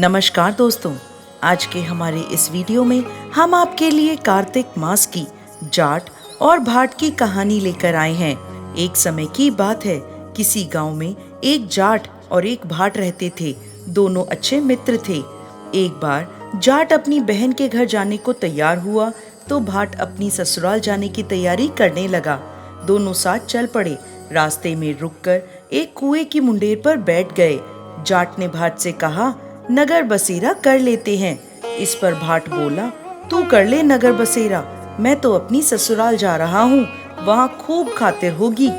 नमस्कार दोस्तों, आज के हमारे इस वीडियो में हम आपके लिए कार्तिक मास की जाट और भाट की कहानी लेकर आए हैं। एक समय की बात है, किसी गांव में एक जाट और एक भाट रहते थे। दोनों अच्छे मित्र थे। एक बार जाट अपनी बहन के घर जाने को तैयार हुआ तो भाट अपनी ससुराल जाने की तैयारी करने लगा। दोनों साथ चल पड़े। रास्ते में रुककर एक कुएं की मुंडेर पर बैठ गए। जाट ने भाट से कहा, नगर बसेरा कर लेते हैं। इस पर भाट बोला, तू कर ले नगर बसेरा, मैं तो अपनी ससुराल जा रहा हूँ, वहाँ खूब खातिर होगी।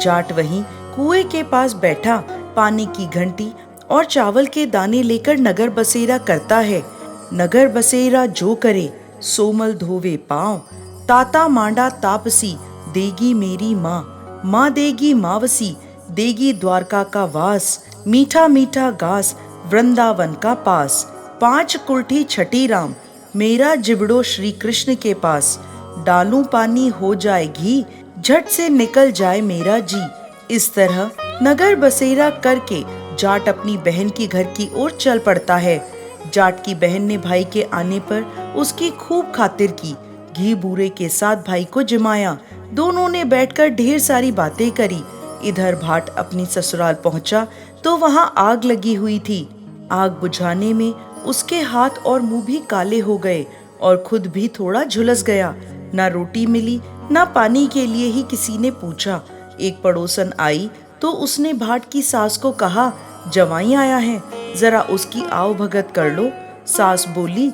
जाट वहीं कुएं के पास बैठा पानी की घंटी और चावल के दाने लेकर नगर बसेरा करता है। नगर बसेरा जो करे, सोमल धोवे पाँव, ताता मांडा तापसी, देगी मेरी माँ, माँ देगी मावसी, देगी द्वारका का वास, मीठा मीठा घास वृंदावन का पास। 5 कुल्ठी छठी राम, मेरा जिबड़ो श्री कृष्ण के पास, डालूं पानी हो जाए घी, झट से निकल जाए मेरा जी। इस तरह नगर बसेरा करके जाट अपनी बहन की घर की ओर चल पड़ता है। जाट की बहन ने भाई के आने पर उसकी खूब खातिर की, घी बूरे के साथ भाई को जिमाया। दोनों ने बैठकर ढेर सारी बातें करी। इधर भाट अपनी ससुराल पहुंचा तो वहां आग लगी हुई थी। आग बुझाने में उसके हाथ और मुंह भी काले हो गए और खुद भी थोड़ा झुलस गया। ना रोटी मिली, ना पानी के लिए ही किसी ने पूछा। एक पड़ोसन आई तो उसने भाट की सास को कहा, जवाई आया है, जरा उसकी आव भगत कर लो। सास बोली,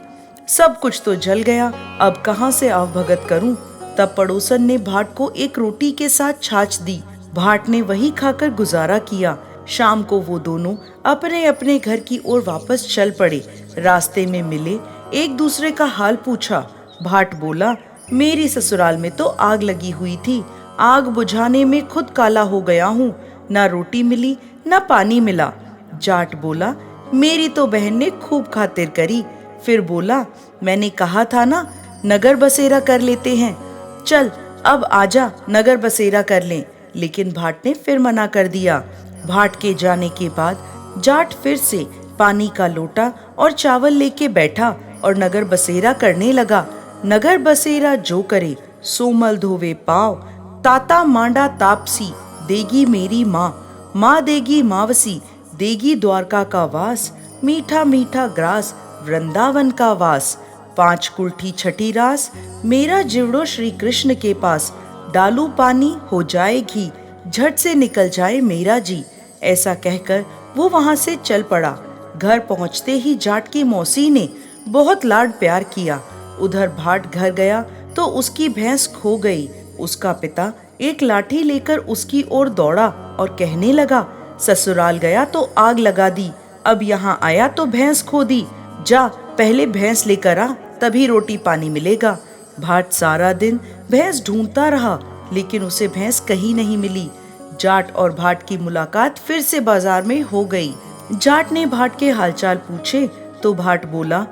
सब कुछ तो जल गया, अब कहाँ से आव भगत करूं। तब पड़ोसन ने भाट को एक रोटी के साथ छाछ दी। भाट ने वही खाकर गुजारा किया। शाम को वो दोनों अपने अपने घर की ओर वापस चल पड़े। रास्ते में मिले, एक दूसरे का हाल पूछा। भाट बोला, मेरी ससुराल में तो आग लगी हुई थी, आग बुझाने में खुद काला हो गया हूँ, ना रोटी मिली ना पानी मिला। जाट बोला, मेरी तो बहन ने खूब खातिर करी। फिर बोला, मैंने कहा था ना नगर बसेरा कर लेते हैं, चल अब आजा नगर बसेरा कर लें। लेकिन भाट ने फिर मना कर दिया। भाट के जाने के बाद जाट फिर से पानी का लोटा और चावल लेके बैठा और नगर बसेरा करने लगा। नगर बसेरा जो करे, सोमल धोवे पाँव, ताता मांडा तापसी, देगी मेरी माँ, माँ देगी मावसी, देगी द्वारका का वास, मीठा मीठा ग्रास वृंदावन का वास। 5 कुल्ठी छठी रास, मेरा जिवड़ो श्री कृष्ण के पास, डालू पानी हो जाए घी, झट से निकल जाए मेरा जी। ऐसा कहकर वो वहां से चल पड़ा। घर पहुंचते ही जाट की मौसी ने बहुत लाड प्यार किया। उधर भाट घर गया तो उसकी भैंस खो गई। उसका पिता एक लाठी लेकर उसकी ओर दौड़ा और कहने लगा, ससुराल गया तो आग लगा दी, अब यहाँ आया तो भैंस खो दी, जा पहले भैंस लेकर आ, तभी रोटी पानी मिलेगा। भाट सारा दिन भैंस ढूंढता रहा, लेकिन उसे भैंस कहीं नहीं मिली। जाट और भाट की मुलाकात फिर से बाजार में हो गई। जाट ने भाट के हालचाल पूछे तो भाट बोला,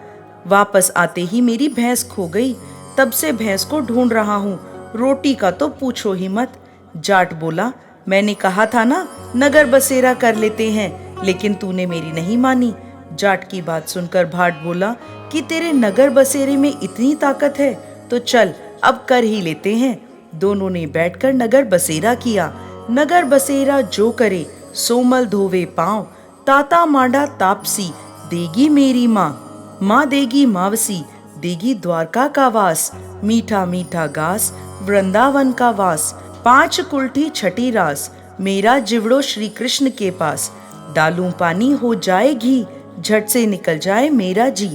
वापस आते ही मेरी भैंस खो गई, तब से भैंस को ढूंढ रहा हूँ, रोटी का तो पूछो ही मत। जाट बोला, मैंने कहा था ना नगर बसेरा कर लेते हैं, लेकिन तूने मेरी नहीं मानी। जाट की बात सुनकर भाट बोला कि तेरे नगर बसेरे में इतनी ताकत है तो चल अब कर ही लेते हैं। दोनों ने बैठकर नगर बसेरा किया। नगर बसेरा जो करे, सोमल धोवे पाँव, ताता मांडा तापसी, देगी मेरी माँ, माँ देगी मावसी, देगी द्वारका का वास, मीठा मीठा घास वृंदावन का वास। 5 कुल्ठी छठी रास, मेरा जिवड़ो श्री कृष्ण के पास, डालूं पानी हो जाए घी, झट से निकल जाए मेरा जी।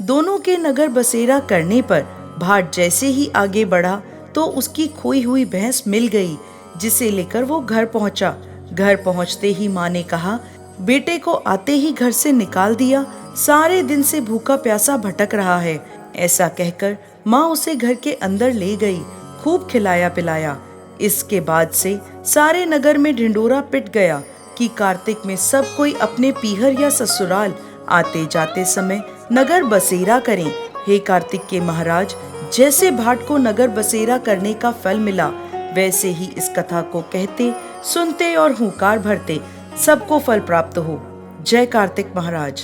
दोनों के नगर बसेरा करने पर भाट जैसे ही आगे बढ़ा तो उसकी खोई हुई भैंस मिल गई, जिसे लेकर वो घर पहुंचा। घर पहुंचते ही माँ ने कहा, बेटे को आते ही घर से निकाल दिया, सारे दिन से भूखा प्यासा भटक रहा है। ऐसा कहकर माँ उसे घर के अंदर ले गई, खूब खिलाया पिलाया। इसके बाद से सारे नगर में ढिंडोरा पिट गया कि कार्तिक में सब कोई अपने पीहर या ससुराल आते जाते समय नगर बसेरा करें। हे कार्तिक के महाराज, जैसे भाट को नगर बसेरा करने का फल मिला, वैसे ही इस कथा को कहते, सुनते और हुंकार भरते सबको फल प्राप्त हो। जय कार्तिक महाराज।